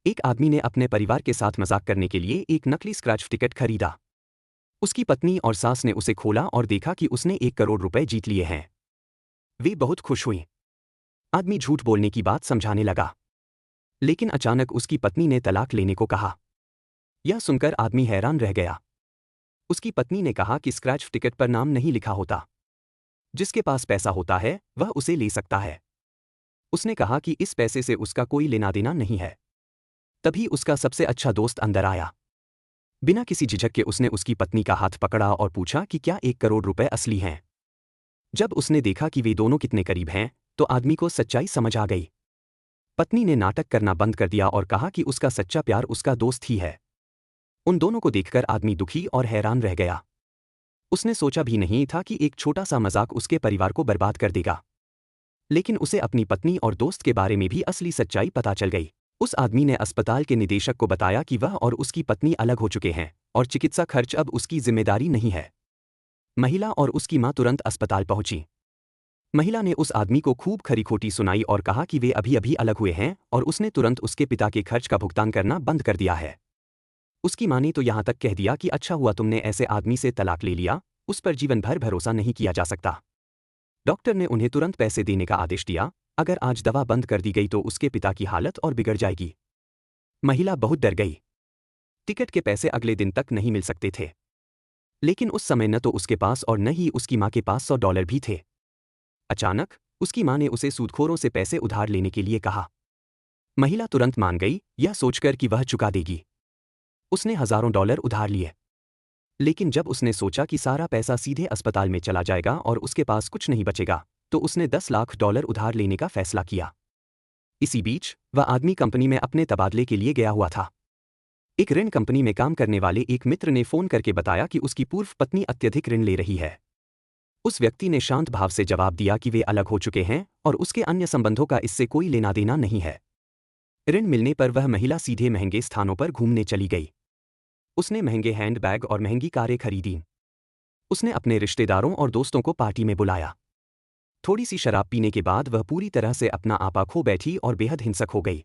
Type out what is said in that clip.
एक आदमी ने अपने परिवार के साथ मजाक करने के लिए एक नकली स्क्रैच टिकट खरीदा। उसकी पत्नी और सास ने उसे खोला और देखा कि उसने 1 करोड़ रुपए जीत लिए हैं। वे बहुत खुश हुई। आदमी झूठ बोलने की बात समझाने लगा, लेकिन अचानक उसकी पत्नी ने तलाक लेने को कहा। यह सुनकर आदमी हैरान रह गया। उसकी पत्नी ने कहा कि स्क्रैच टिकट पर नाम नहीं लिखा होता। जिसके पास पैसा होता है वह उसे ले सकता है। उसने कहा कि इस पैसे से उसका कोई लेना देना नहीं है। तभी उसका सबसे अच्छा दोस्त अंदर आया। बिना किसी झिझक के उसने उसकी पत्नी का हाथ पकड़ा और पूछा कि क्या 1 करोड़ रुपए असली हैं। जब उसने देखा कि वे दोनों कितने करीब हैं, तो आदमी को सच्चाई समझ आ गई। पत्नी ने नाटक करना बंद कर दिया और कहा कि उसका सच्चा प्यार उसका दोस्त ही है। उन दोनों को देखकर आदमी दुखी और हैरान रह गया। उसने सोचा भी नहीं था कि एक छोटा सा मजाक उसके परिवार को बर्बाद कर देगा। लेकिन उसे अपनी पत्नी और दोस्त के बारे में भी असली सच्चाई पता चल गई। उस आदमी ने अस्पताल के निदेशक को बताया कि वह और उसकी पत्नी अलग हो चुके हैं और चिकित्सा खर्च अब उसकी जिम्मेदारी नहीं है। महिला और उसकी मां तुरंत अस्पताल पहुंची। महिला ने उस आदमी को खूब खरी खोटी सुनाई और कहा कि वे अभी अभी अलग हुए हैं और उसने तुरंत उसके पिता के खर्च का भुगतान करना बंद कर दिया है। उसकी मां ने तो यहां तक कह दिया कि अच्छा हुआ तुमने ऐसे आदमी से तलाक ले लिया, उस पर जीवन भर भरोसा नहीं किया जा सकता। डॉक्टर ने उन्हें तुरंत पैसे देने का आदेश दिया। अगर आज दवा बंद कर दी गई तो उसके पिता की हालत और बिगड़ जाएगी। महिला बहुत डर गई। टिकट के पैसे अगले दिन तक नहीं मिल सकते थे। लेकिन उस समय न तो उसके पास और न ही उसकी मां के पास $100 भी थे। अचानक उसकी मां ने उसे सूदखोरों से पैसे उधार लेने के लिए कहा। महिला तुरंत मान गई, यह सोचकर कि वह चुका देगी। उसने हजारों डॉलर उधार लिए। लेकिन जब उसने सोचा कि सारा पैसा सीधे अस्पताल में चला जाएगा और उसके पास कुछ नहीं बचेगा, तो उसने $10 लाख उधार लेने का फैसला किया। इसी बीच वह आदमी कंपनी में अपने तबादले के लिए गया हुआ था। एक ऋण कंपनी में काम करने वाले एक मित्र ने फोन करके बताया कि उसकी पूर्व पत्नी अत्यधिक ऋण ले रही है। उस व्यक्ति ने शांत भाव से जवाब दिया कि वे अलग हो चुके हैं और उसके अन्य संबंधों का इससे कोई लेना देना नहीं है। ऋण मिलने पर वह महिला सीधे महंगे स्थानों पर घूमने चली गई। उसने महंगे हैंडबैग और महंगी कारें खरीदी। उसने अपने रिश्तेदारों और दोस्तों को पार्टी में बुलाया। थोड़ी सी शराब पीने के बाद वह पूरी तरह से अपना आपा खो बैठी और बेहद हिंसक हो गई।